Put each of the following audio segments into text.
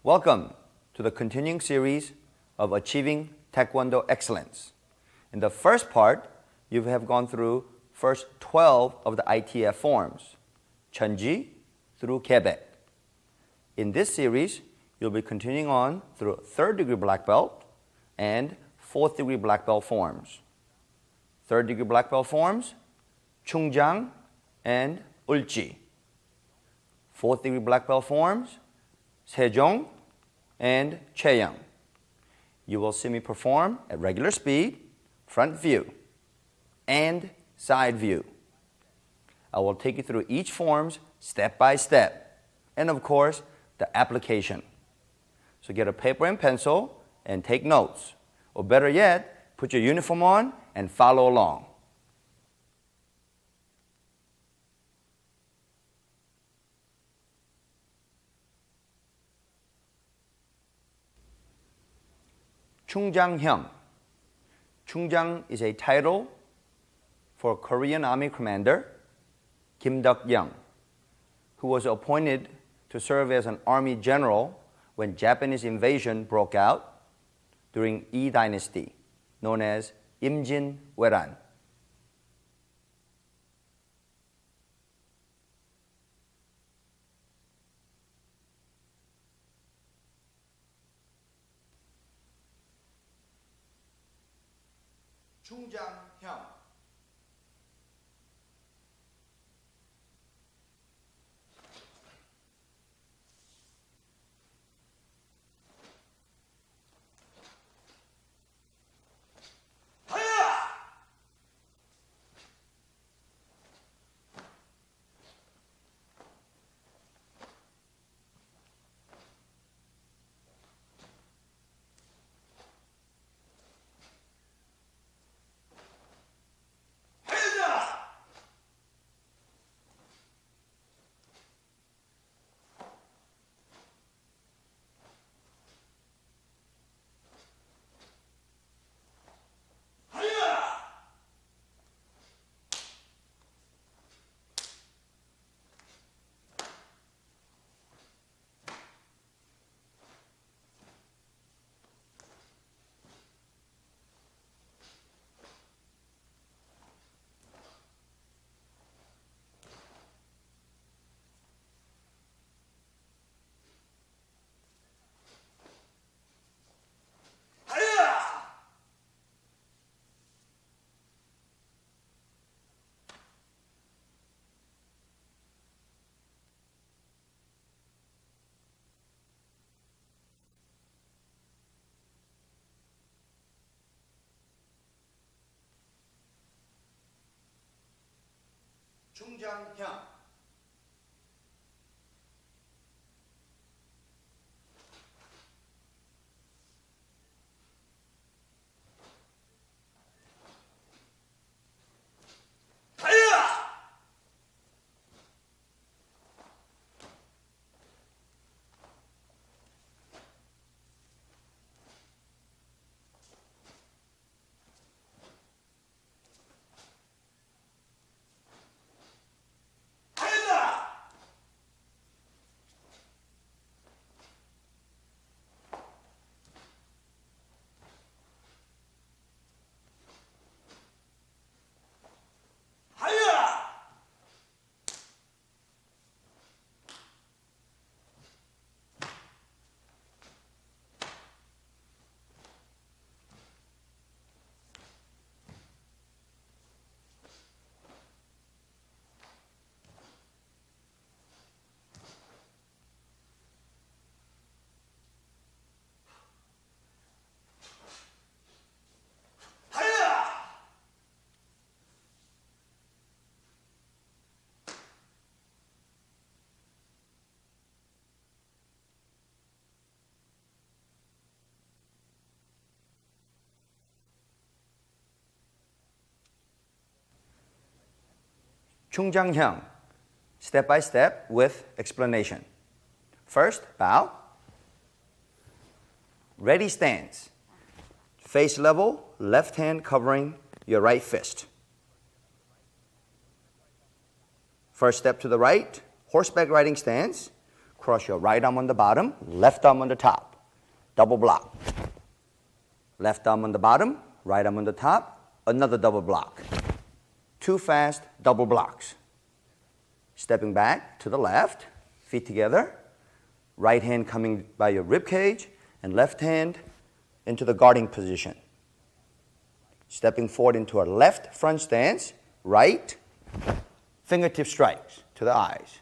Welcome to the continuing series of Achieving Taekwondo Excellence. In the first part, you have gone through first 12 of the ITF forms, Chunji through Kebek. In this series, you'll be continuing on through 3rd degree black belt and 4th degree black belt forms. 3rd degree black belt forms, Choong Jang and Ulji. 4th degree black belt forms, Sae Jong and Choi-Young. You will see me perform at regular speed, front view, and side view. I will take you through each forms step by step, and of course, the application. So get a paper and pencil and take notes. Or better yet, put your uniform on and follow along. Choong Jang. Choong Jang is a title for Korean Army Commander Kim Deok-young, who was appointed to serve as an army general when Japanese invasion broke out during Yi Dynasty, known as Imjin-Weran. Choong Jang. Choong Jang. Choong Jang, step by step with explanation. First, bow. Ready stance. Face level, left hand covering your right fist. First step to the right, horseback riding stance. Cross your right arm on the bottom, left arm on the top. Double block. Left arm on the bottom, right arm on the top, another double block. 2 fast double blocks. Stepping back to the left, feet together. Right hand coming by your rib cage, and left hand into the guarding position. Stepping forward into a left front stance, right, fingertip strikes to the eyes.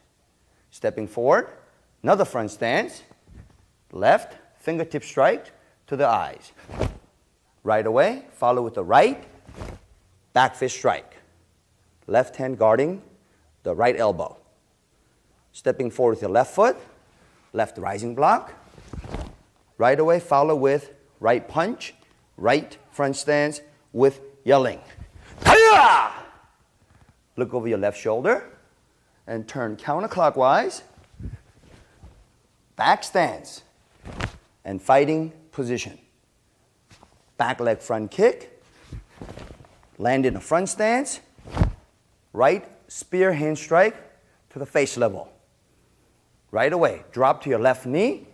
Stepping forward, another front stance, left, fingertip strike to the eyes. Right away, follow with the right, back fist strike. Left hand guarding the right elbow. Stepping forward with your left foot, left rising block. Right away, follow with right punch, right front stance with yelling. Hi-ya! Look over your left shoulder and turn counterclockwise. Back stance and fighting position. Back leg front kick. Land in a front stance. Right spear hand strike to the face level. Right away, drop to your left knee,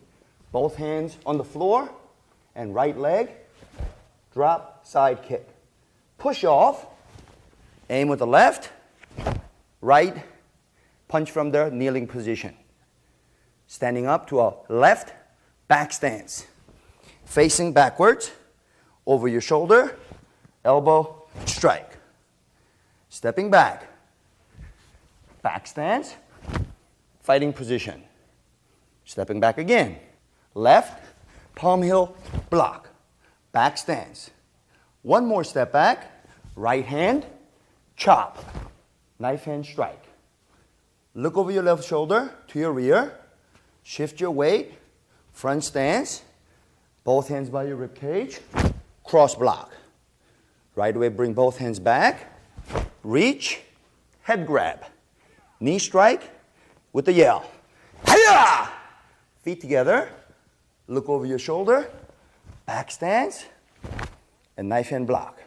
both hands on the floor, and right leg, drop, side kick. Push off, aim with the left, right, punch from the kneeling position. Standing up to a left back stance. Facing backwards, over your shoulder, elbow, strike. Stepping back, back stance, fighting position. Stepping back again. Left, palm heel, block. Back stance. One more step back. Right hand, chop. Knife hand strike. Look over your left shoulder to your rear. Shift your weight. Front stance. Both hands by your rib cage. Cross block. Right away, bring both hands back. Reach. Head grab. Knee strike with the yell. Hi-ya! Feet together. Look over your shoulder. Back stance. And knife hand block.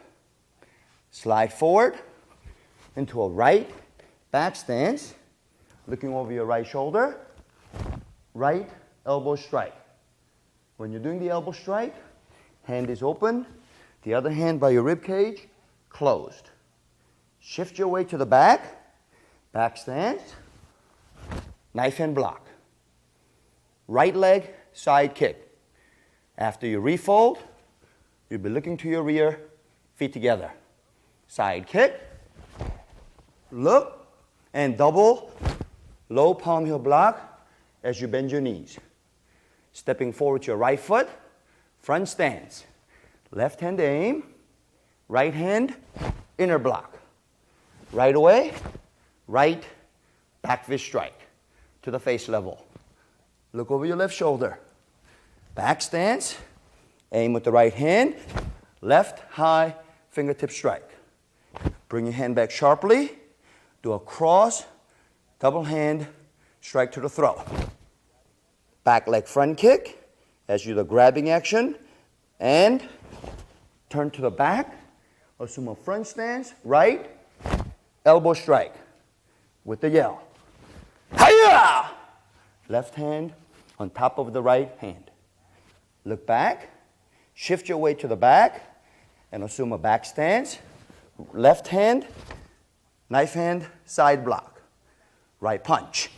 Slide forward into a right back stance. Looking over your right shoulder. Right elbow strike. When you're doing the elbow strike, hand is open. The other hand by your rib cage, closed. Shift your weight to the back. Back stance. Knife hand block. Right leg, side kick. After you refold, you'll be looking to your rear, feet together. Side kick. Look, and double low palm heel block as you bend your knees. Stepping forward with your right foot, front stance. Left hand aim, right hand inner block. Right away, right back fist strike to the face level. Look over your left shoulder. Back stance, aim with the right hand, left high fingertip strike. Bring your hand back sharply, do a cross, double hand strike to the throat. Back leg front kick as you do the grabbing action, and turn to the back, assume a front stance, right, elbow strike with the yell. Hi-ya! Left hand on top of the right hand. Look back, shift your weight to the back, and assume a back stance. Left hand, knife hand, side block. Right punch.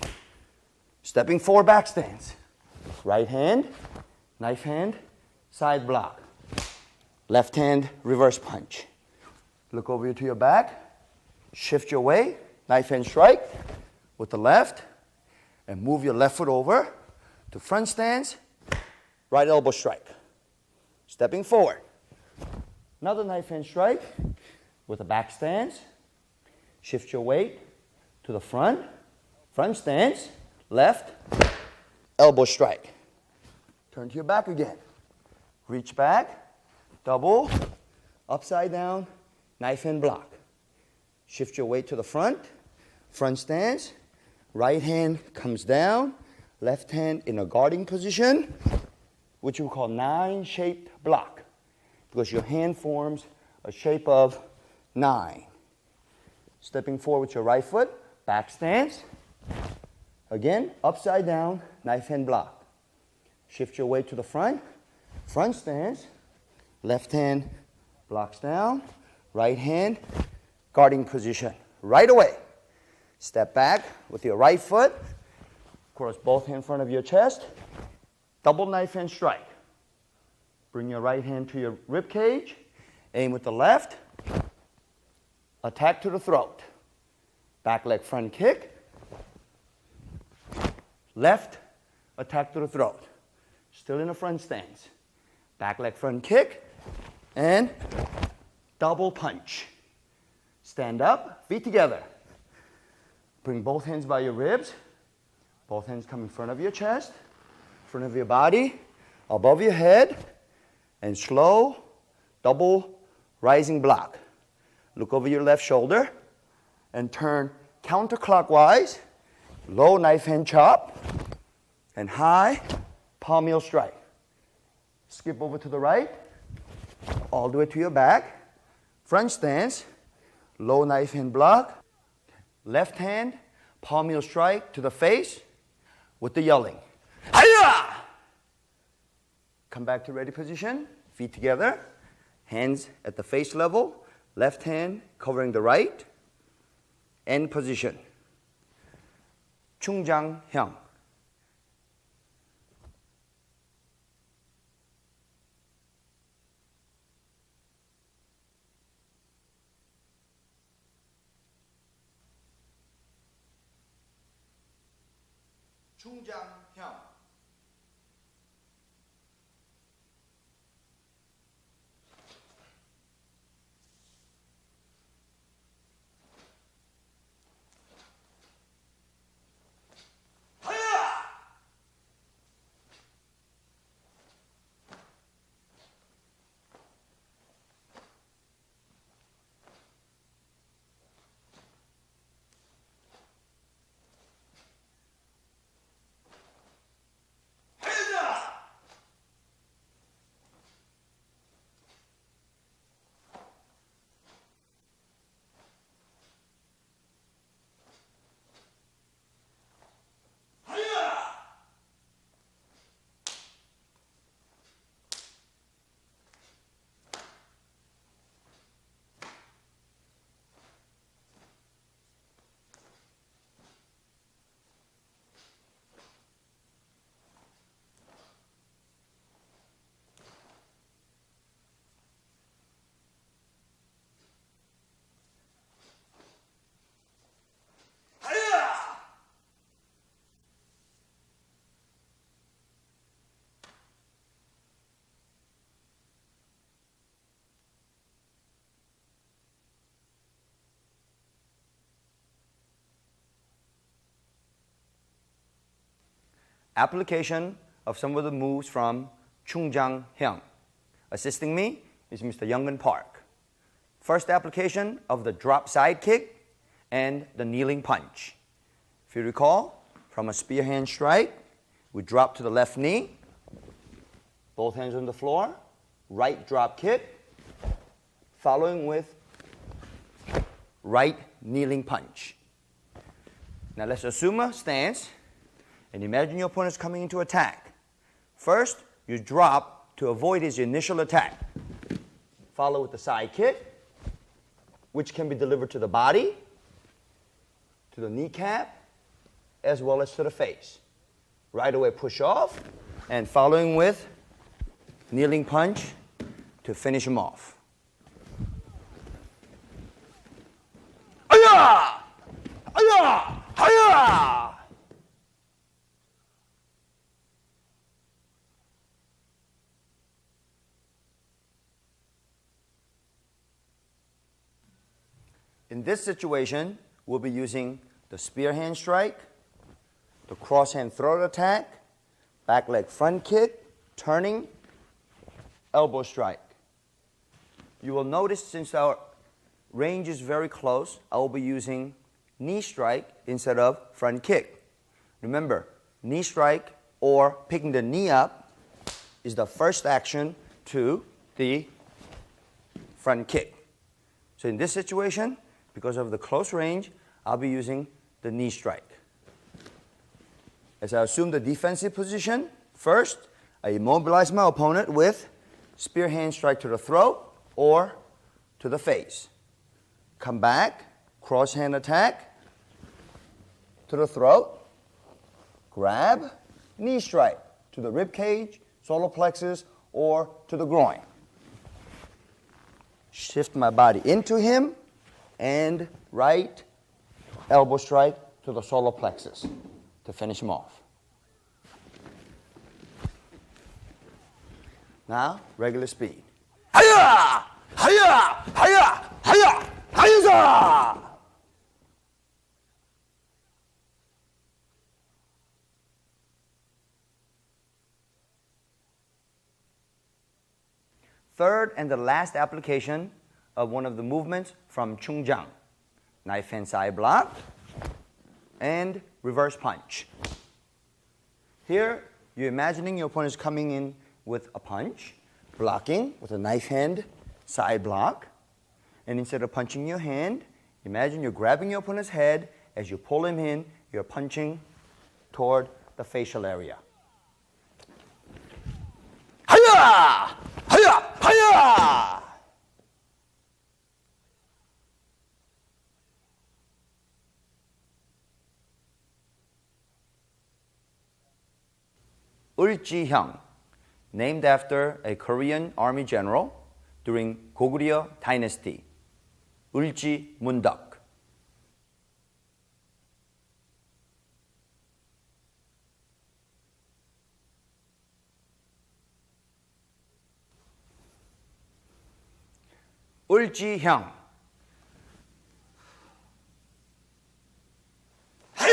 Stepping forward, back stance. Right hand, knife hand, side block. Left hand, reverse punch. Look over to your back, shift your weight, knife hand strike with the left, and move your left foot over to front stance, right elbow strike. Stepping forward. Another knife hand strike with a back stance. Shift your weight to the front stance, left, elbow strike. Turn to your back again. Reach back, double, upside down, knife hand block. Shift your weight to the front stance. Right hand comes down, left hand in a guarding position, which we call 9-shaped block, because your hand forms a shape of 9. Stepping forward with your right foot, back stance, Again, upside down, knife hand block. Shift your weight to the front. Front stance. Left hand blocks down. Right hand, guarding position. Right away. Step back with your right foot. Cross both hands in front of your chest. Double knife hand strike. Bring your right hand to your rib cage. Aim with the left. Attack to the throat. Back leg front kick. Left, attack to the throat. Still in the front stance. Back leg front kick. And double punch. Stand up, feet together. Bring both hands by your ribs. Both hands come in front of your chest, front of your body, above your head, and slow, double rising block. Look over your left shoulder and turn counterclockwise, low knife hand chop, and high palm heel strike. Skip over to the right, all the way to your back, front stance, low knife hand block, left hand, palm heel strike to the face with the yelling. Hi-ya! Come back to ready position, feet together, hands at the face level, left hand covering the right, end position. Choong Jang. Choong Jang. Application of some of the moves from Choong Jang. Assisting me is Mr. Young Park. First application of the drop side kick and the kneeling punch. If you recall, from a spear hand strike, we drop to the left knee, both hands on the floor, right drop kick, following with right kneeling punch. Now let's assume a stance. And imagine your opponent's coming into attack. First, you drop to avoid his initial attack. Follow with the side kick, which can be delivered to the body, to the kneecap, as well as to the face. Right away push off, and following with kneeling punch to finish him off. Aya! Aya! Aya! In this situation, we'll be using the spear hand strike, the cross hand throat attack, back leg front kick, turning, elbow strike. You will notice since our range is very close, I will be using knee strike instead of front kick. Remember, knee strike or picking the knee up is the first action to the front kick. So in this situation, because of the close range, I'll be using the knee strike. As I assume the defensive position, first, I immobilize my opponent with spear hand strike to the throat or to the face. Come back, cross hand attack to the throat, grab, knee strike to the rib cage, solar plexus, or to the groin. Shift my body into him and right elbow strike to the solar plexus to finish him off. Now, regular speed. Hiya! Hiya! Hiya! Hiya! Hiya! Third and the last application of one of the movements from Choong Jang. Knife hand side block and reverse punch. Here, you're imagining your opponent is coming in with a punch, blocking with a knife hand side block. And instead of punching your hand, imagine you're grabbing your opponent's head. As you pull him in, you're punching toward the facial area. Hiya! Hiya! Hiya! Choi-Young, named after a Korean army general during Goguryeo dynasty, Ulji Mundak. Choi-Young. Choi-Young.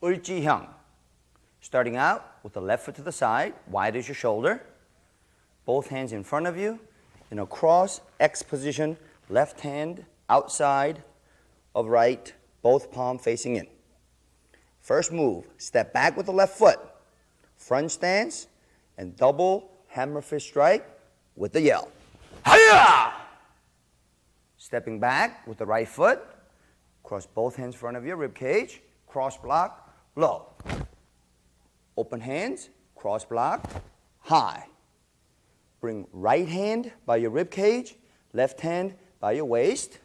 Choi-Young. Starting out with the left foot to the side, wide as your shoulder, both hands in front of you, in a cross X position, left hand outside of right, both palm facing in. First move, step back with the left foot, front stance, and double hammer fist strike with the yell. Hiya! Stepping back with the right foot, cross both hands in front of your rib cage, cross block, low. Open hands, cross block, high. Bring right hand by your rib cage, left hand by your waist,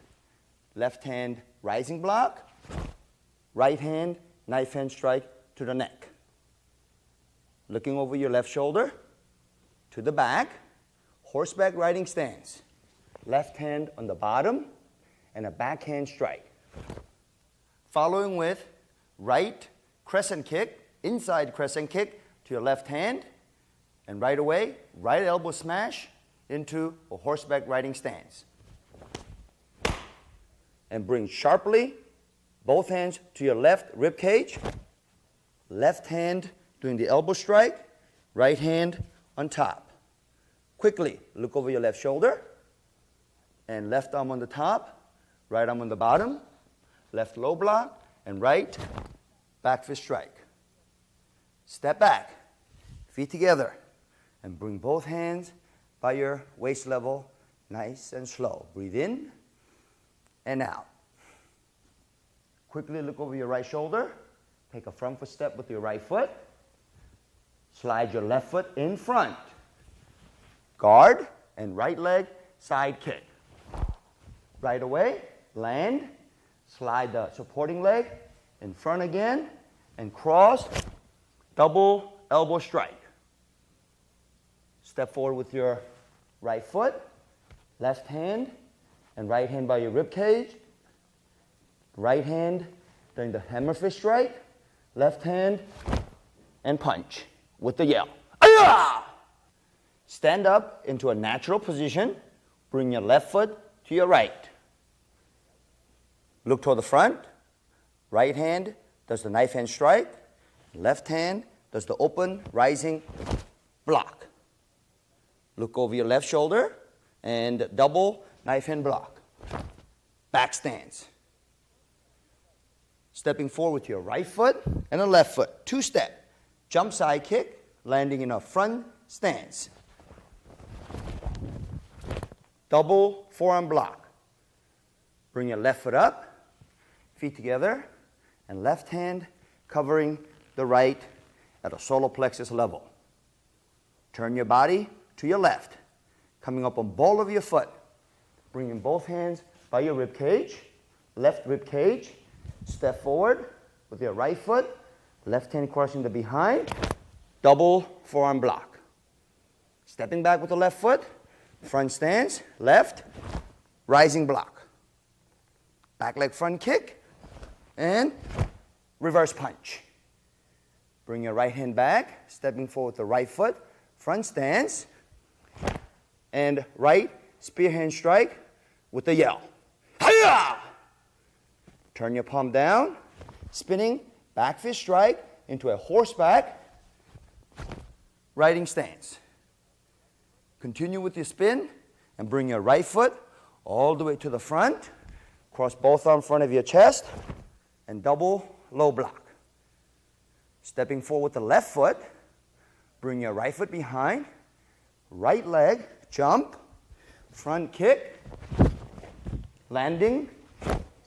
left hand rising block, right hand knife hand strike to the neck. Looking over your left shoulder, to the back, horseback riding stance. Left hand on the bottom, and a backhand strike. Following with right crescent kick, inside crescent kick to your left hand, and right away, right elbow smash into a horseback riding stance. And bring sharply both hands to your left rib cage, left hand doing the elbow strike, right hand on top. Quickly look over your left shoulder, and left arm on the top, right arm on the bottom, left low block, and right back fist strike. Step back, feet together, and bring both hands by your waist level, nice and slow. Breathe in and out. Quickly look over your right shoulder. Take a front foot step with your right foot. Slide your left foot in front. Guard and right leg side kick. Right away, land, slide the supporting leg in front again, and cross, double elbow strike. Step forward with your right foot, left hand, and right hand by your rib cage. Right hand doing the hammer fist strike, left hand, and punch with the yell. Ayah! Stand up into a natural position. Bring your left foot to your right. Look toward the front. Right hand does the knife hand strike. Left hand does the open rising block. Look over your left shoulder and double knife hand block. Back stance. Stepping forward with your right foot and a left foot. Two step. Jump side kick, landing in a front stance. Double forearm block. Bring your left foot up, feet together, and left hand covering the right at a solar plexus level. Turn your body to your left, coming up on ball of your foot. Bringing both hands by your rib cage, left rib cage. Step forward with your right foot, left hand crossing the behind, double forearm block. Stepping back with the left foot, front stance, left, rising block. Back leg front kick, and reverse punch. Bring your right hand back, stepping forward with the right foot, front stance, and right spear hand strike with the yell. Hiya! Turn your palm down, spinning back fist strike into a horseback riding stance. Continue with your spin and bring your right foot all the way to the front. Cross both arms in front of your chest and double low block. Stepping forward with the left foot, bring your right foot behind, right leg, jump, front kick, landing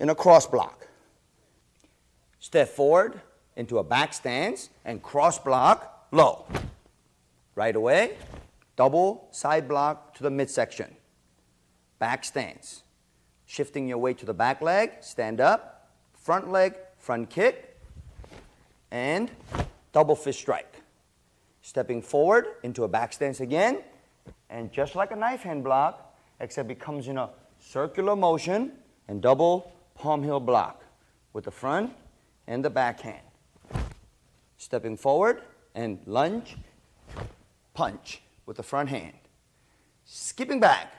in a cross block. Step forward into a back stance and cross block low. Right away, double side block to the midsection. Back stance. Shifting your weight to the back leg, stand up, front leg, front kick, and double fist strike. Stepping forward into a back stance again, and just like a knife hand block, except it comes in a circular motion and double palm heel block with the front and the back hand. Stepping forward and lunge, punch with the front hand. Skipping back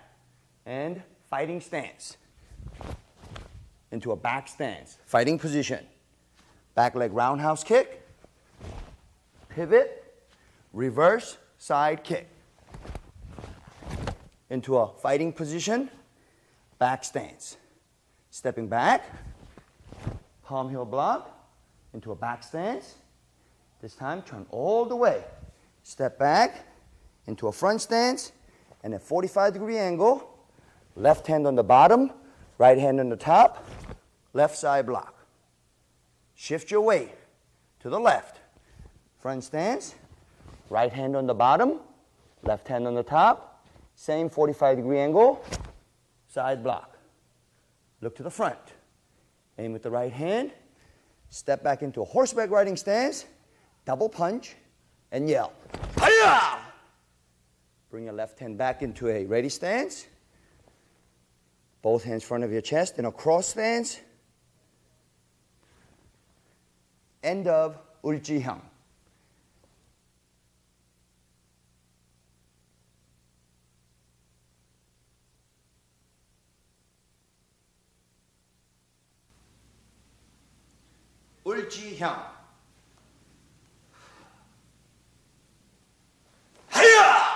and fighting stance into a back stance, fighting position. Back leg roundhouse kick, pivot, reverse side kick. Into a fighting position, back stance. Stepping back, palm heel block, into a back stance. This time, turn all the way. Step back into a front stance and a 45-degree angle. Left hand on the bottom, right hand on the top, left side block. Shift your weight to the left. Front stance, right hand on the bottom, left hand on the top, same 45-degree angle, side block. Look to the front. Aim with the right hand. Step back into a horseback riding stance, double punch, and yell. Hiya! Bring your left hand back into a ready stance. Both hands in front of your chest in a cross stance. End of Ulji-hyang. Ulji-hyang. Hiya!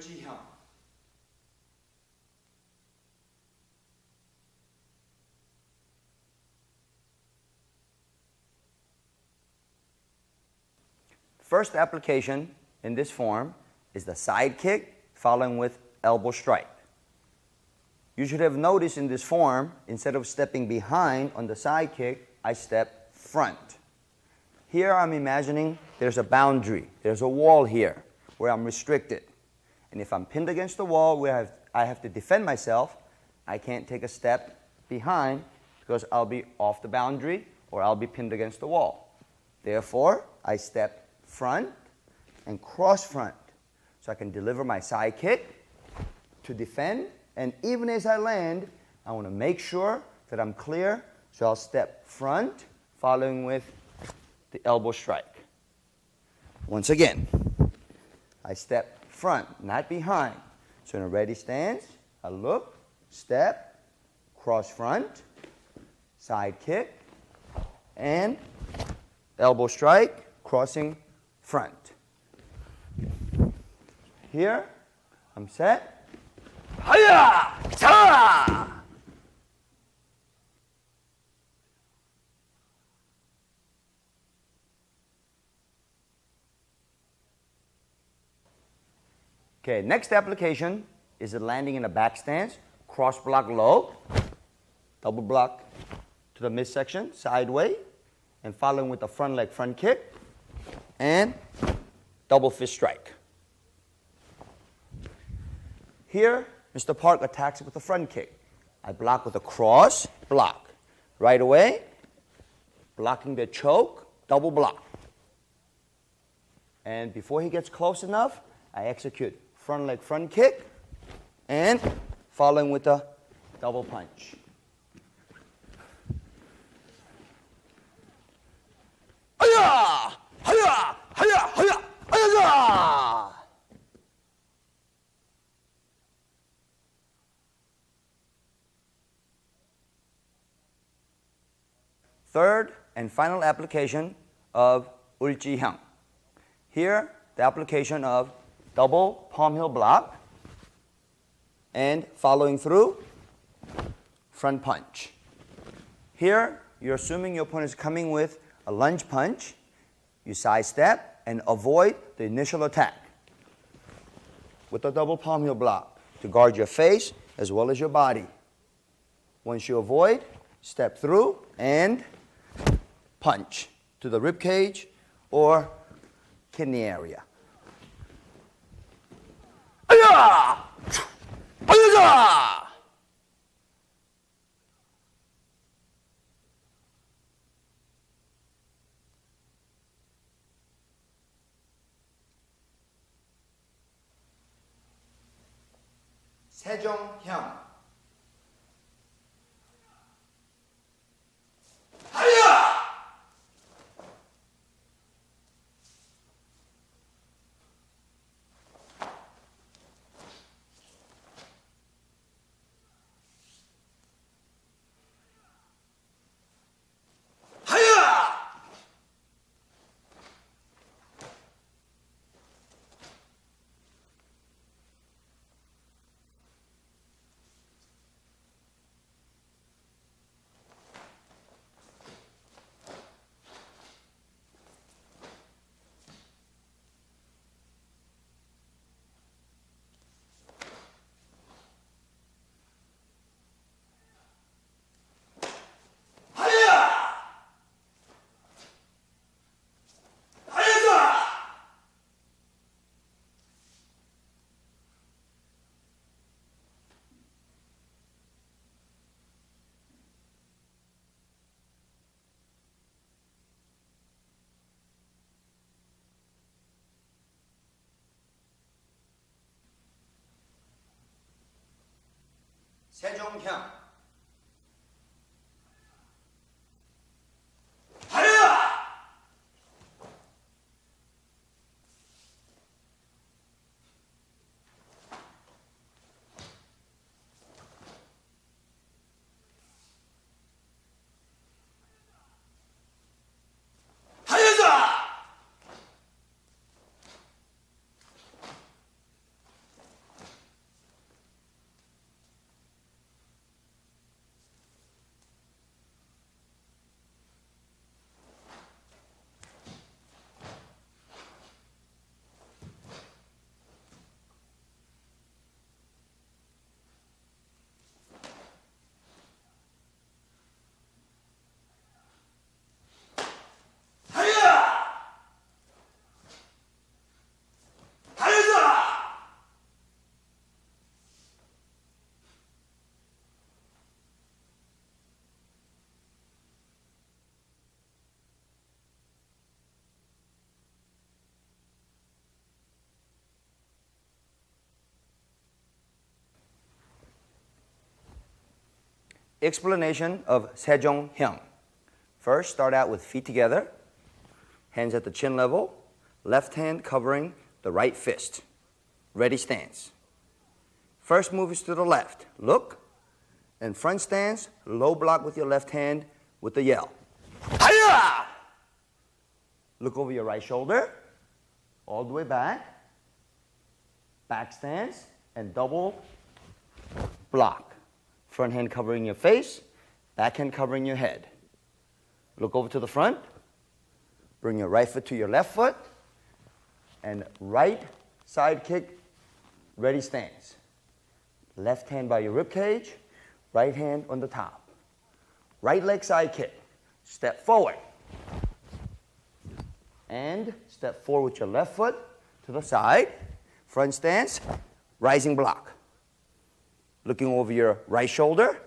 Choi-Young. First application in this form is the side kick following with elbow strike. You should have noticed in this form, instead of stepping behind on the side kick, I step front. Here I'm imagining there's a boundary, there's a wall here where I'm restricted. And if I'm pinned against the wall where I have to defend myself, I can't take a step behind because I'll be off the boundary or I'll be pinned against the wall. Therefore, I step front and cross front so I can deliver my side kick to defend, and even as I land, I want to make sure that I'm clear, so I'll step front following with the elbow strike. Once again, I step front, not behind. So in a ready stance, I look, step, cross front, side kick, and elbow strike, crossing front. Here, I'm set. Hiya! Ta! Okay, next application is the landing in a back stance, cross block low, double block to the midsection, sideway, and following with the front leg front kick, and double fist strike. Here, Mr. Park attacks with a front kick. I block with a cross block. Right away, blocking the choke, double block. And before he gets close enough, I execute front leg front kick and following with a double punch. Hiya! Hiya! Hiya! Hiya! Hiya! Third and final application of Ulji-Hyang. Here, the application of double palm heel block and following through front punch. Here, you're assuming your opponent is coming with a lunge punch. You sidestep and avoid the initial attack with a double palm heel block to guard your face as well as your body. Once you avoid, step through and punch to the rib cage or kidney area. Aya! Aya! Sae Jong. Sae Jong. explanation of Sae Jong. First, start out with feet together, hands at the chin level, left hand covering the right fist. Ready stance. First move is to the left. Look, and front stance, low block with your left hand with the yell. Hi-ya! Look over your right shoulder, all the way back. Back stance and double block. Front hand covering your face, back hand covering your head. Look over to the front. Bring your right foot to your left foot. And right side kick, ready stance. Left hand by your rib cage, right hand on the top. Right leg side kick. Step forward. And step forward with your left foot to the side. Front stance, rising block. Looking over your right shoulder,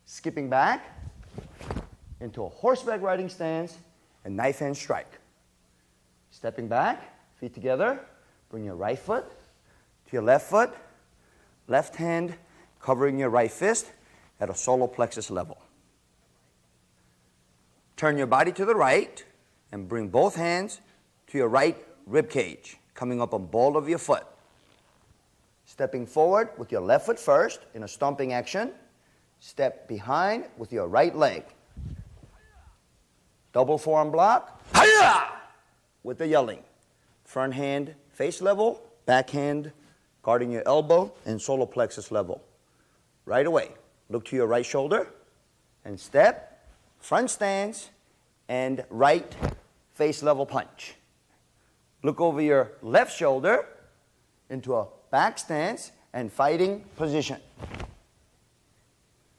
skipping back into a horseback riding stance and knife hand strike. Stepping back, feet together, bring your right foot to your left foot, left hand covering your right fist at a solar plexus level. Turn your body to the right and bring both hands to your right rib cage, coming up on ball of your foot. Stepping forward with your left foot first in a stomping action. Step behind with your right leg. Double forearm block. Hi-ya! With the yelling. Front hand face level, back hand guarding your elbow and solar plexus level. Right away, look to your right shoulder and step, front stance, and right face level punch. Look over your left shoulder into a back stance and fighting position.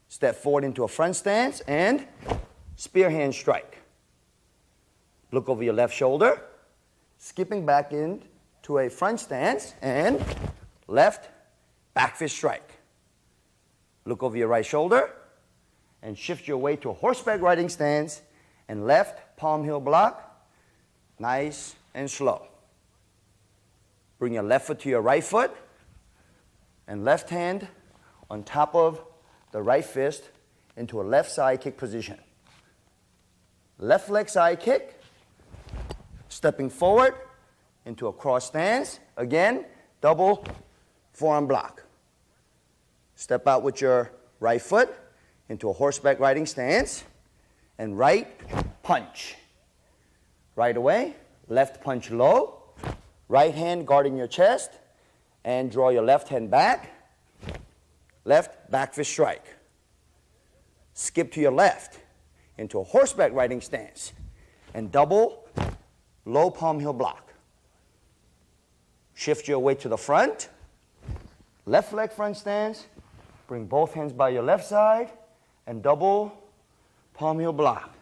Step forward into a front stance and spear hand strike. Look over your left shoulder, skipping back into a front stance and left back fist strike. Look over your right shoulder and shift your weight to a horseback riding stance and left palm heel block, nice and slow. Bring your left foot to your right foot and left hand on top of the right fist into a left side kick position. Left leg side kick, stepping forward into a cross stance. Again, double forearm block. Step out with your right foot into a horseback riding stance and right punch. Right away, left punch low. Right hand guarding your chest and draw your left hand back. Left back fist strike. Skip to your left into a horseback riding stance and double low palm heel block. Shift your weight to the front. Left leg front stance. Bring both hands by your left side and double palm heel block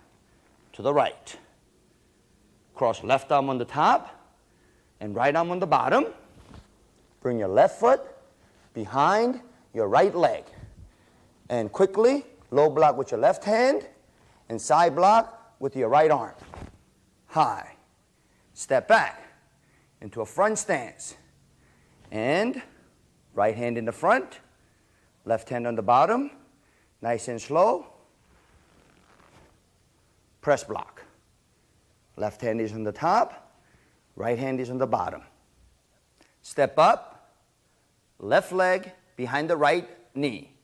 to the right. Cross left arm on the top and right arm on the bottom. Bring your left foot behind your right leg. And quickly, low block with your left hand and side block with your right arm. High. Step back into a front stance. And right hand in the front, left hand on the bottom, nice and slow. Press block. Left hand is on the top. Right hand is on the bottom. Step up, left leg behind the right knee,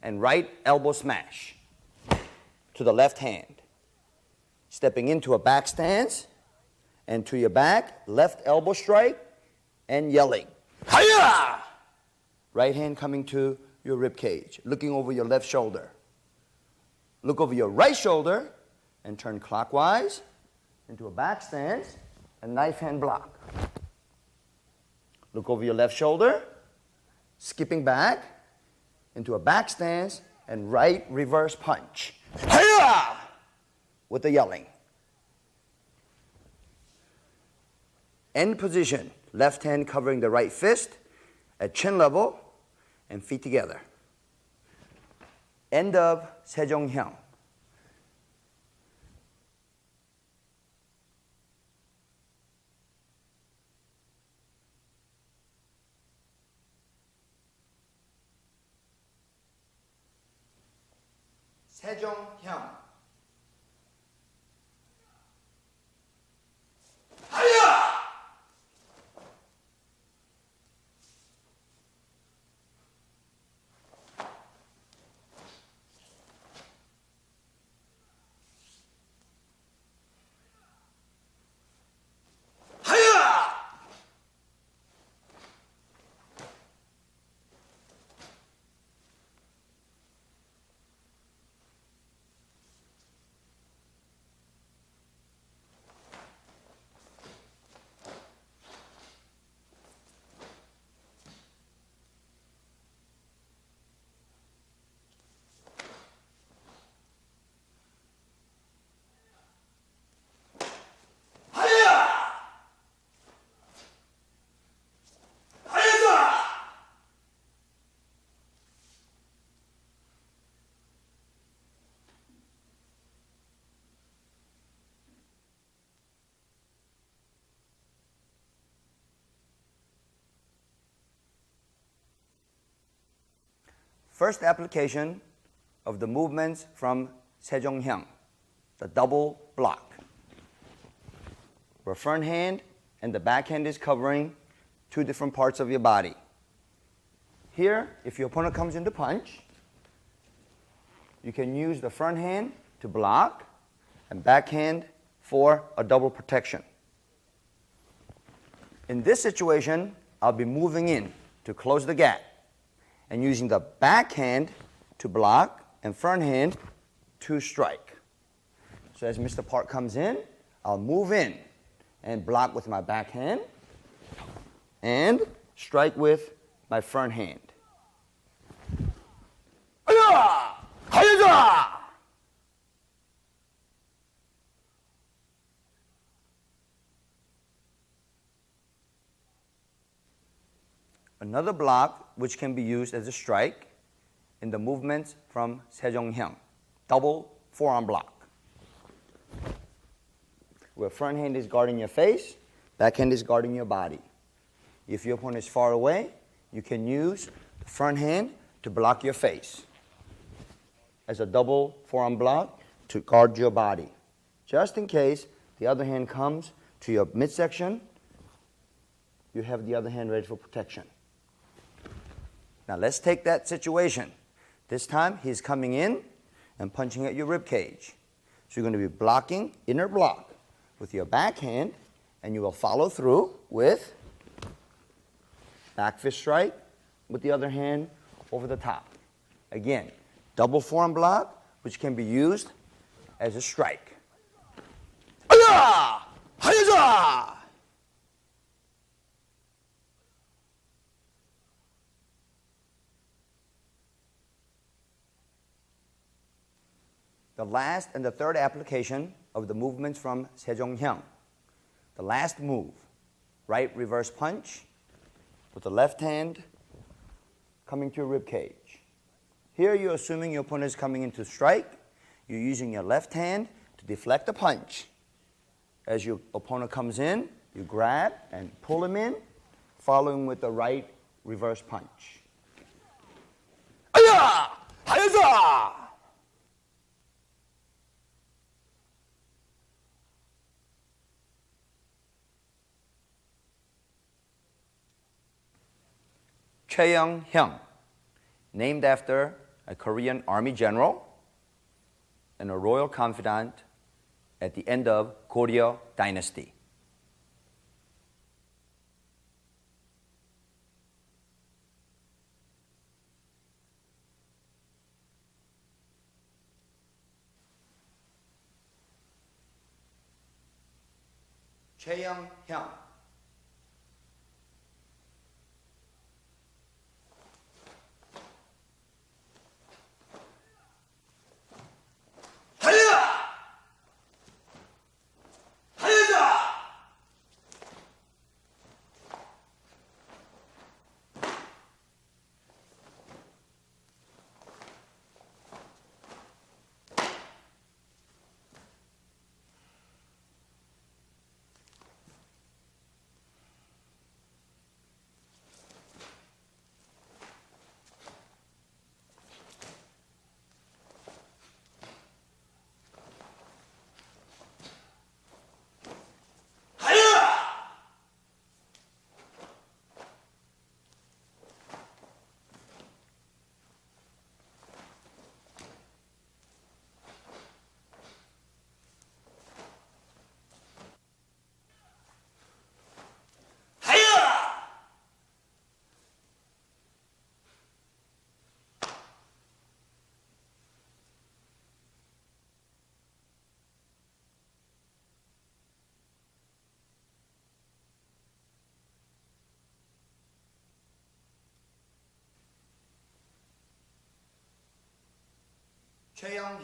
and right elbow smash to the left hand. Stepping into a back stance, and to your back, left elbow strike, and yelling. Hi-ya! Right hand coming to your rib cage, looking over your left shoulder. Look over your right shoulder, and turn clockwise into a back stance, a knife hand block. Look over your left shoulder, skipping back into a back stance and right reverse punch. Hi-ya! With the yelling. End position, left hand covering the right fist at chin level and feet together. End of Sae Jong. 세종형. First application of the movements from Sae Jong, the double block, where front hand and the back hand is covering two different parts of your body. Here, if your opponent comes in to punch, you can use the front hand to block and back hand for a double protection. In this situation, I'll be moving in to close the gap and using the back hand to block and front hand to strike. So as Mr. Park comes in, I'll move in and block with my back hand and strike with my front hand. Another block which can be used as a strike in the movements from Sae Jong, double forearm block, where front hand is guarding your face, back hand is guarding your body. If your opponent is far away, you can use the front hand to block your face as a double forearm block to guard your body. Just in case the other hand comes to your midsection, you have the other hand ready for protection. Now let's take that situation. This time he's coming in and punching at your rib cage. So you're going to be blocking inner block with your back hand, and you will follow through with back fist strike with the other hand over the top. Again, double forearm block, which can be used as a strike. The last and the third application of the movements from Sae Jong. The last move, right reverse punch with the left hand coming to your rib cage. Here you're assuming your opponent is coming in to strike. You're using your left hand to deflect the punch. As your opponent comes in, you grab and pull him in, following with the right reverse punch. Choi-Young, named after a Korean army general and a royal confidant at the end of Goryeo dynasty. Choi-Young. Choi-Young.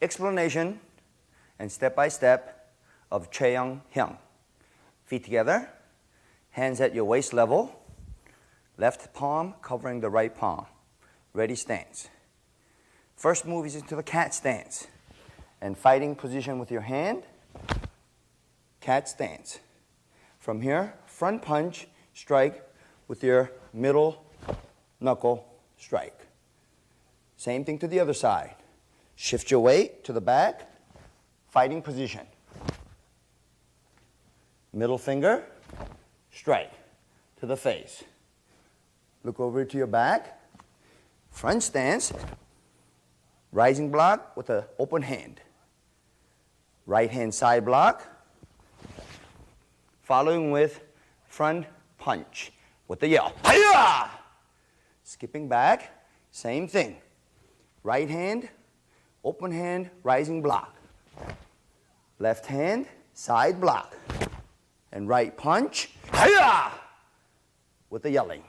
Explanation and step-by-step of Choi-Young. Feet together, hands at your waist level, left palm covering the right palm. Ready stance. First move is into the cat stance and fighting position with your hand, cat stance. From here, front punch, strike with your middle knuckle strike. Same thing to the other side. Shift your weight to the back, fighting position. Middle finger, strike to the face. Look over to your back, front stance, rising block with an open hand. Right hand side block, following with front punch with the yell. Hi-ya! Skipping back, same thing. Right hand, open hand, rising block. Left hand, side block. And right punch, hi-ya! With the yelling.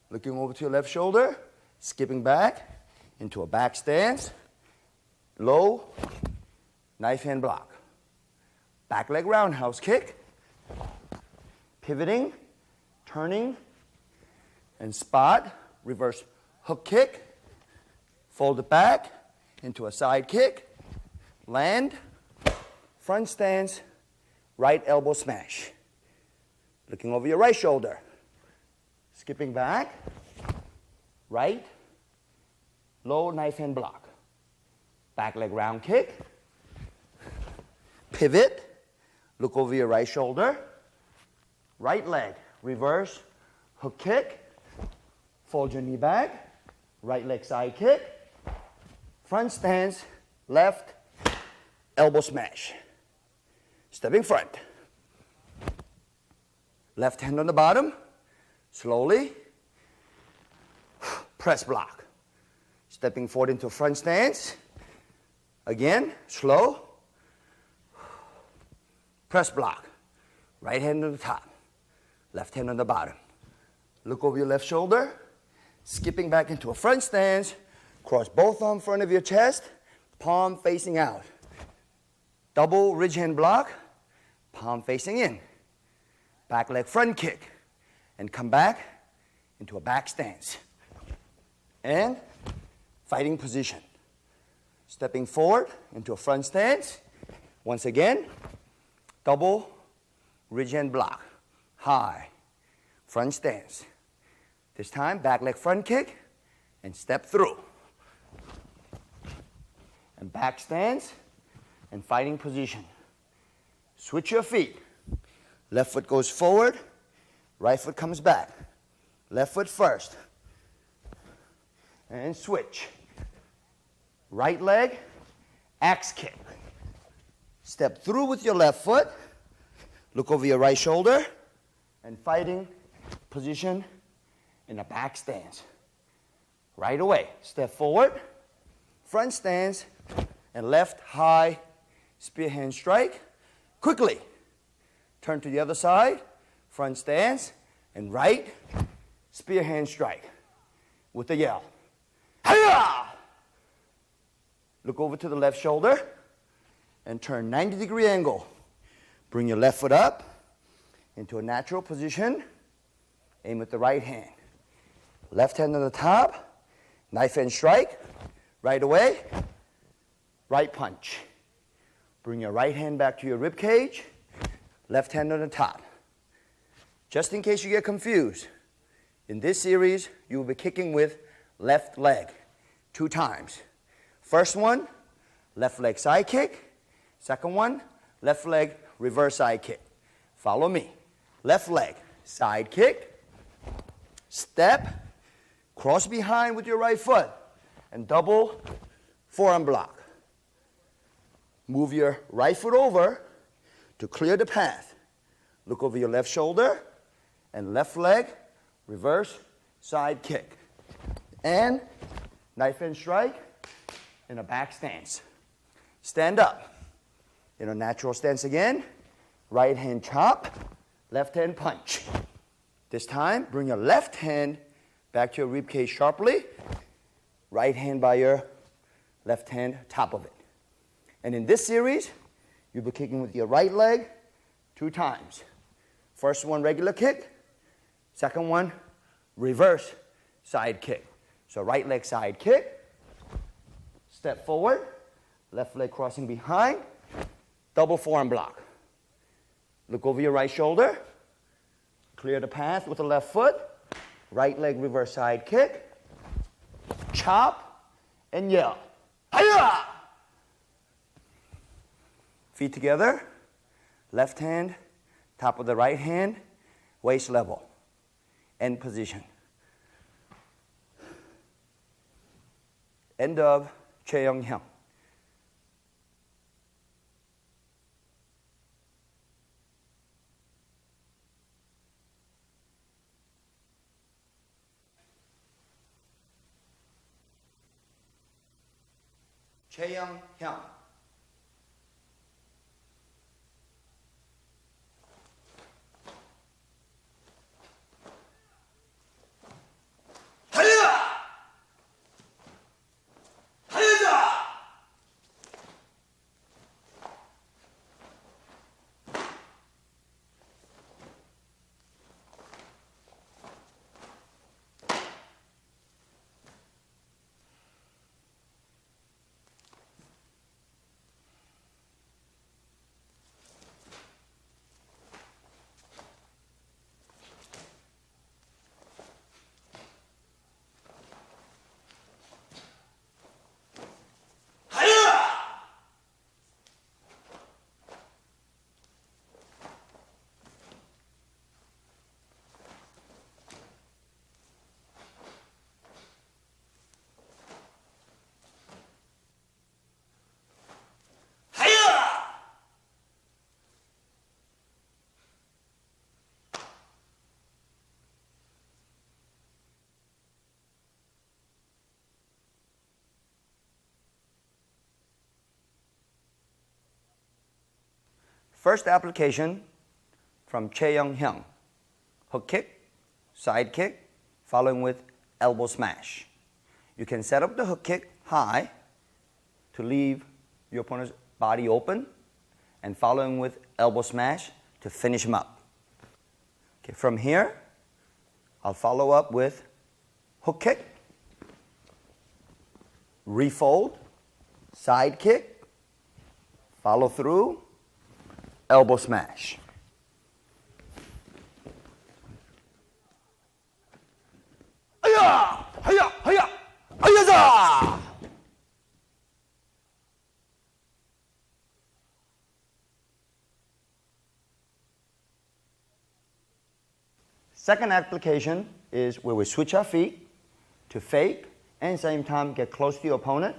Looking over to your left shoulder, skipping back into a back stance. Low, knife hand block. Back leg roundhouse kick. Pivoting, turning, and spot. Reverse hook kick. Fold it back into a side kick, land, front stance, right elbow smash. Looking over your right shoulder, skipping back, right, low knife hand block. Back leg round kick, pivot, look over your right shoulder, right leg, reverse hook kick, fold your knee back, right leg side kick, front stance, left, elbow smash. Stepping front. Left hand on the bottom, slowly, press block. Stepping forward into front stance. Again, slow, press block. Right hand on the top, left hand on the bottom. Look over your left shoulder, skipping back into a front stance. Cross both arms in front of your chest, palm facing out. Double ridge hand block, palm facing in. Back leg front kick, and come back into a back stance. And fighting position. Stepping forward into a front stance. Once again, double ridge hand block, high, front stance. This time, back leg front kick, and step through. And back stance and fighting position. Switch your feet. Left foot goes forward, right foot comes back. Left foot first. And switch. Right leg, axe kick. Step through with your left foot. Look over your right shoulder and fighting position in a back stance. Right away, step forward, front stance, and left high spear hand strike. Quickly, turn to the other side, front stance, and right spear hand strike with a yell. Hi-ya! Look over to the left shoulder and turn 90-degree angle. Bring your left foot up into a natural position. Aim with the right hand. Left hand on the top, knife and strike. Right away, right punch. Bring your right hand back to your rib cage. Left hand on the top. Just in case you get confused, in this series, you will be kicking with left leg 2 times. First one, left leg side kick. Second one, left leg reverse side kick. Follow me. Left leg side kick. Step. Cross behind with your right foot. And double forearm block. Move your right foot over to clear the path. Look over your left shoulder. And left leg reverse side kick. And knife and strike in a back stance. Stand up. In a natural stance again. Right hand chop. Left hand punch. This time, bring your left hand back to your rib cage sharply. Right hand by your left hand, top of it. And in this series, you'll be kicking with your right leg 2 times. First one, regular kick. Second one, reverse side kick. So right leg side kick. Step forward. Left leg crossing behind. Double forearm block. Look over your right shoulder. Clear the path with the left foot. Right leg reverse side kick. Chop and yell. Hi-ya! Feet together. Left hand, top of the right hand, waist level. End position. End of Choi-Young. Choi-Young. First application from Choi-Young. Hook kick, side kick, following with elbow smash. You can set up the hook kick high to leave your opponent's body open, and following with elbow smash to finish him up. Okay, from here, I'll follow up with hook kick, refold, side kick, follow through, elbow smash. Hiya! Hiya! Hiya! Hiya! Second application is where we switch our feet to fake and same time get close to your opponent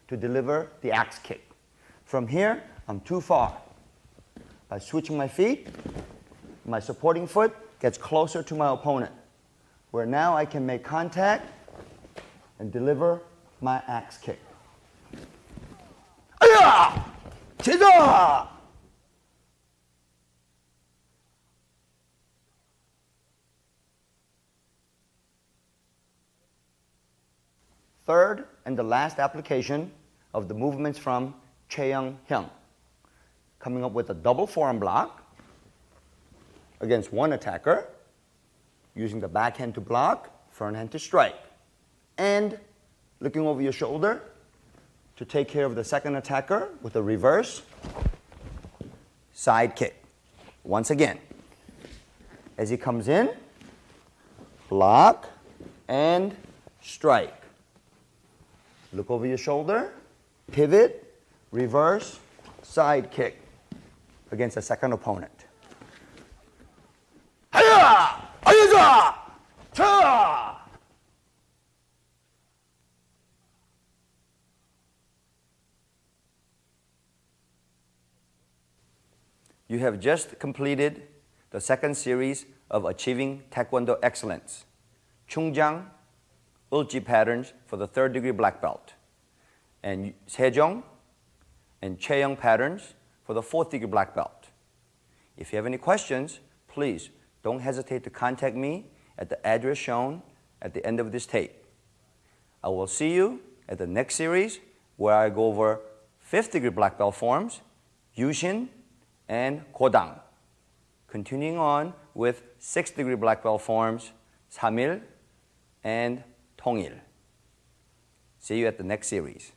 to deliver the axe kick. From here, I'm too far. By switching my feet, my supporting foot gets closer to my opponent, where now I can make contact and deliver my axe kick. Aya! Chida! Third and the last application of the movements from Choi-Young, coming up with a double forearm block against one attacker, using the backhand to block, front hand to strike, and looking over your shoulder to take care of the second attacker with a reverse side kick. Once again, as he comes in, block and strike. Look over your shoulder, pivot, reverse, side kick against the second opponent. Hiya! Ayaja! Cha! You have just completed the second series of Achieving Taekwondo Excellence, Choong Jang, Ulji patterns for the third degree black belt, and Sae Jong and Choi-Young patterns for the fourth degree black belt. If you have any questions, please don't hesitate to contact me at the address shown at the end of this tape. I will see you at the next series where I go over fifth degree black belt forms, Yushin and Godang. Continuing on with sixth degree black belt forms, Samil and Tongil. See you at the next series.